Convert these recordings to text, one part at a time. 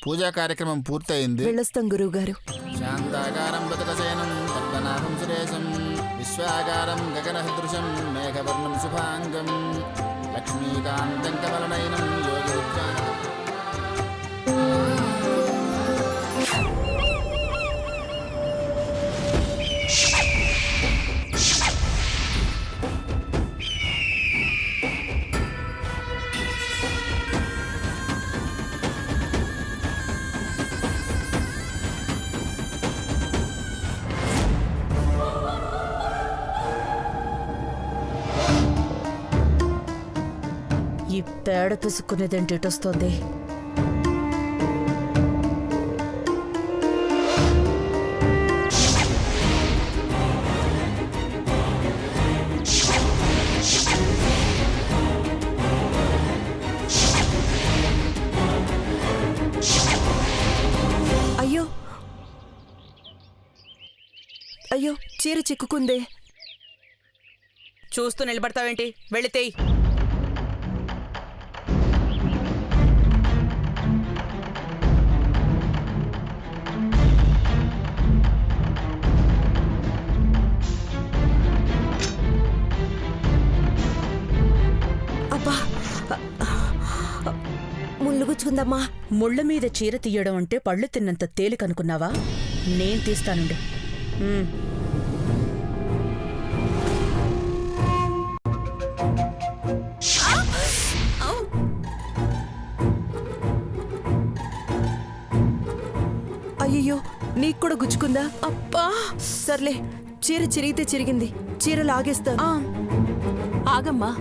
పూజా కార్యక్రమం పూర్తయింది. వెళ్ళొస్తాం గురువుగారు. శాంతాకారం బతుకసేనం పద్మనాభం సురేశం విశ్వాకారం గగనసదృశం మేఘవర్ణం శుభాంగం లక్ష్మీకాంతం కమలనయనం యోగోజ్జానం. ఈ పేడ పిసుక్కునేదేంటి ఇటొస్తోంది? అయ్యో అయ్యో, చీర చిక్కుకుందే. చూస్తూ నిలబడతావేంటి? వెళితే అబ్బా, ముళ్ళు గుచ్చుకుందమ్మా. ముళ్ళ మీద చీర తీయడం అంటే పళ్ళు తిన్నంత తేలికనుకున్నావా? నేను తీస్తానుండి. అయ్యో, నీకు కూడా గుచ్చుకుందా? అబ్బా, సర్లే, చీర చిరిగితే చిరిగింది. చీర లాగేస్తాను. ఆగమ్మా,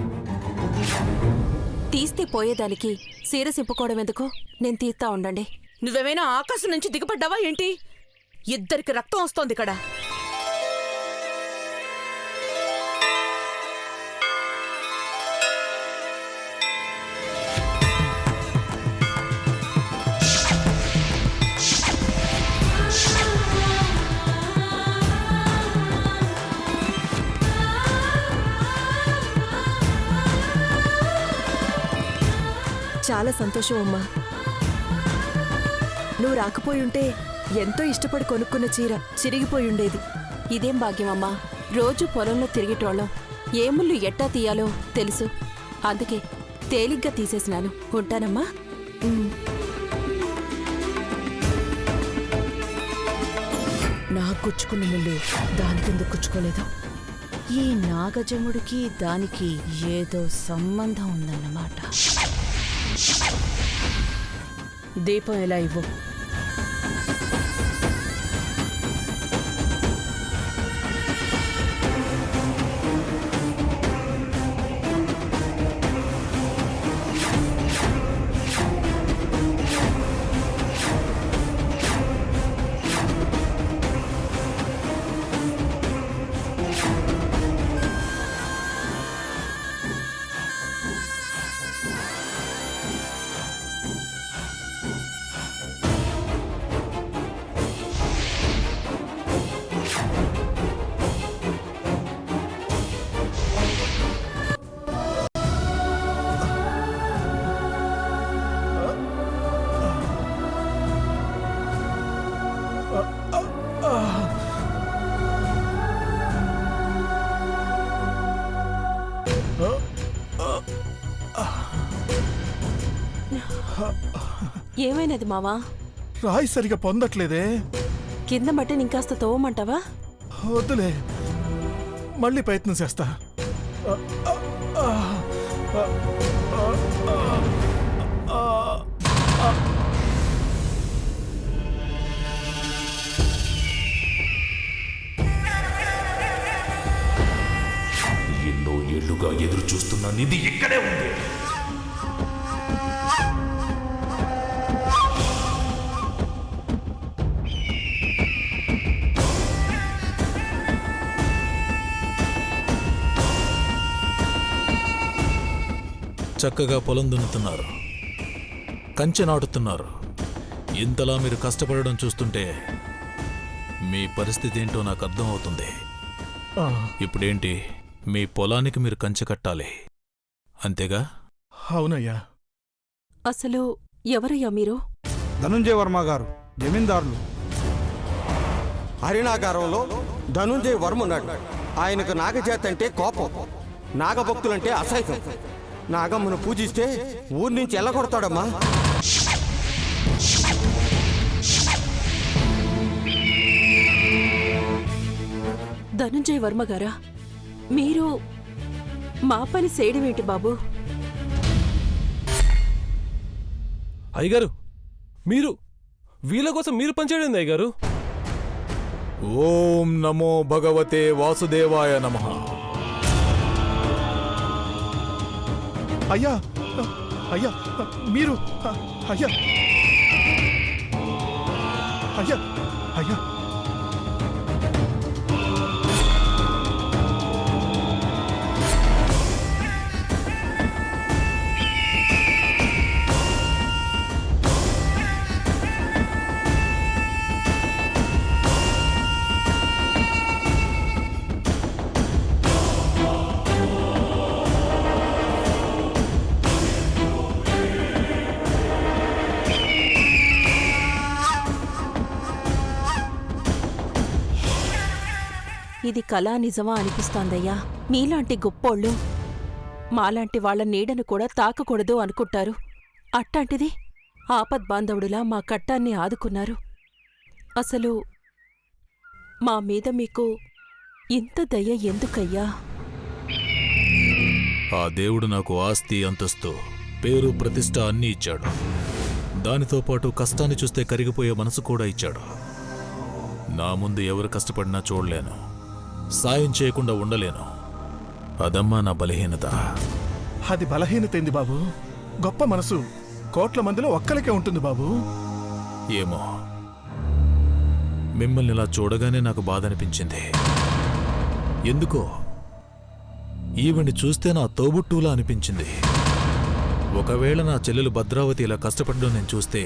తీస్తే పోయేదానికి చీర సింపుకోవడం ఎందుకు? నేను తీస్తా ఉండండి. నువ్వేమైనా ఆకాశం నుంచి దిగబడ్డావా ఏంటి? ఇద్దరికి రక్తం వస్తోంది ఇక్కడ. చాలా సంతోషం అమ్మా. నువ్వు రాకపోయుంటే ఎంతో ఇష్టపడి కొనుక్కున్న చీర చిరిగిపోయుండేది. ఇదేం భాగ్యమమ్మా, రోజు పొలంలో తిరిగేటోళ్ళం. ఏ ముళ్ళు ఎట్టా తీయాలో తెలుసు. అందుకే తేలిగ్గా తీసేసినాను. ఉంటానమ్మా. నాకు గుచ్చుకున్న ముళ్ళు దానికెందుకు గుచ్చుకోలేదు? ఈ నాగజముడికి దానికి ఏదో సంబంధం ఉందన్నమాట. దీపం ఎలా ఇవ్వు. ఏమైనది మావా? రాయి సరిగా పొందట్లేదే. కింద మట్టిని ఇంకాస్త తోవమంటావా? వద్దులే, మళ్ళీ ప్రయత్నం చేస్తా. ఎన్నో ఏళ్లుగా ఎదురు చూస్తున్న నిధి ఇక్కడే ఉంది. చక్కగా పొలం దున్నుతున్నారు, కంచె నాటుతున్నారు. ఇంతలా మీరు కష్టపడడం చూస్తుంటే మీ పరిస్థితి ఏంటో నాకు అర్థమవుతుంది. ఇప్పుడేంటి, మీ పొలానికి మీరు కంచె కట్టాలి, అంతేగా? అవునయ్యా. అసలు ఎవరయ్యా మీరు? ధనుంజయ వర్మ గారు జమీందారులు. హరినాగారంలో ధనుంజయ వర్మ ఉన్నాడు. ఆయనకు నాగజాతి అంటే కోపం, నాగభక్తులంటే అసహ్యం. నాగమ్మను పూజిస్తే ఊరి నుంచి ఎల్లగొడతాడమ్మా. ధనుంజయ వర్మ గారా, మీరు మా పని చేయడమేంటి బాబు? అయ్యగారు, మీరు వీళ్ళ కోసం మీరు పనిచేయండి అయ్యగారు. ఓం నమో భగవతే వాసుదేవాయ నమః. అయ్యా అయ్యా మీరు అయ్యా అయ్యా అయ్యా ఇది కళా నిజమా అనిపిస్తోందయ్యా. మీలాంటి గొప్పోళ్ళు మాలాంటి వాళ్ల నీడను కూడా తాకకూడదు అనుకుంటారు. అట్టాంటిది ఆపద్బాంధవుడులా మా కట్టాన్ని ఆదుకున్నారు. అసలు మా మీద మీకు ఇంత దయ ఎందుకయ్యా? ఆ దేవుడు నాకు ఆస్తి, అంతస్తు, పేరు, ప్రతిష్ట అన్నీ ఇచ్చాడు. దానితో పాటు కష్టాన్ని చూస్తే కరిగిపోయే మనసు కూడా ఇచ్చాడు. నా ముందు ఎవరు కష్టపడినా చూడలేను, సాయం చేయకుండా ఉండలేను. అదమ్మా నా బలహీనత. అది బలహీనత ఏంది బాబు? గొప్ప మనసు కోట్ల మందిలో ఒక్కరికే ఉంటుంది బాబు. ఏమో, మిమ్మల్ని ఇలా చూడగానే నాకు బాధ అనిపించింది. ఎందుకో ఈవిని చూస్తే నా తోబుట్టులా అనిపించింది. ఒకవేళ నా చెల్లెలు భద్రావతి ఇలా కష్టపడడం నేను చూస్తే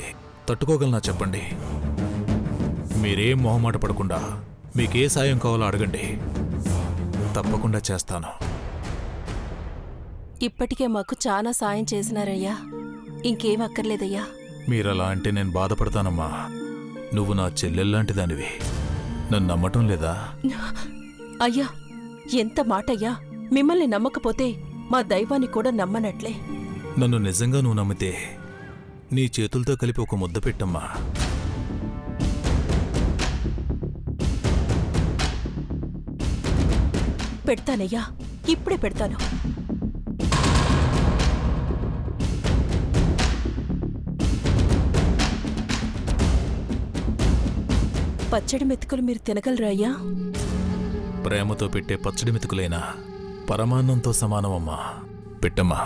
తట్టుకోగలనా చెప్పండి? మీరేం మొహమాట పడకుండా మీకే సాయం కావాలో అడగండి, తప్పకుండా చేస్తాను. ఇప్పటికే మాకు చాలా సాయం చేసినారయ్యా. ఇంకేం అక్కర్లేదయ్యా. మీరలా అంటే నేను బాధపడతానమ్మా. నువ్వు నా చెల్లెల్లాంటిదానివి, నన్ను నమ్మటం లేదా? అయ్యా, ఎంత మాటయ్యా! మిమ్మల్ని నమ్మకపోతే మా దైవాన్ని కూడా నమ్మనట్లే. నన్ను నిజంగా నువ్వు నమ్మితే నీ చేతులతో కలిపి ఒక ముద్ద పెట్టమ్మా. పెడతానయ్యా, ఇప్పుడే పెడతాను. పచ్చడి మెతుకులు మీరు తినగలరా అయ్యా? ప్రేమతో పెట్టే పచ్చడి మెతుకులైనా పరమాన్నంతో సమానమమ్మా. పెట్టమ్మా.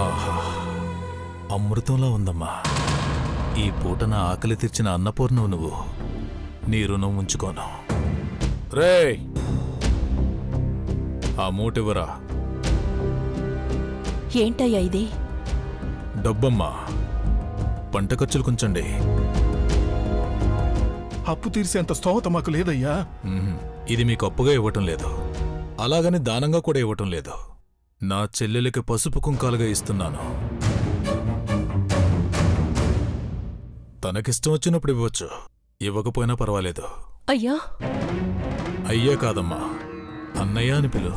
ఆహా, అమృతంలా ఉందమ్మా. ఈ పూట నా ఆకలి తీర్చిన అన్నపూర్ణవు నువ్వు. నీ రుణం ఉంచుకోను. రేయ్, ఆ మూటివ్వరా. ఏంటయ్యా ఇది? డబ్బమ్మా, పంట ఖర్చులు కొంచండి. అప్పు తీర్చేంత స్తోమత మాకు లేదయ్యా. ఇది మీకు అప్పుగా ఇవ్వటం లేదు, అలాగని దానంగా కూడా ఇవ్వటం లేదు. నా చెల్లెలకి పసుపు కుంకాలుగా ఇస్తున్నాను. తనకిష్టం వచ్చినప్పుడు ఇవ్వచ్చు, ఇవ్వకపోయినా పర్వాలేదు. అయ్యా, అయ్యే కాదమ్మా, అన్నయ్య అని పిలు.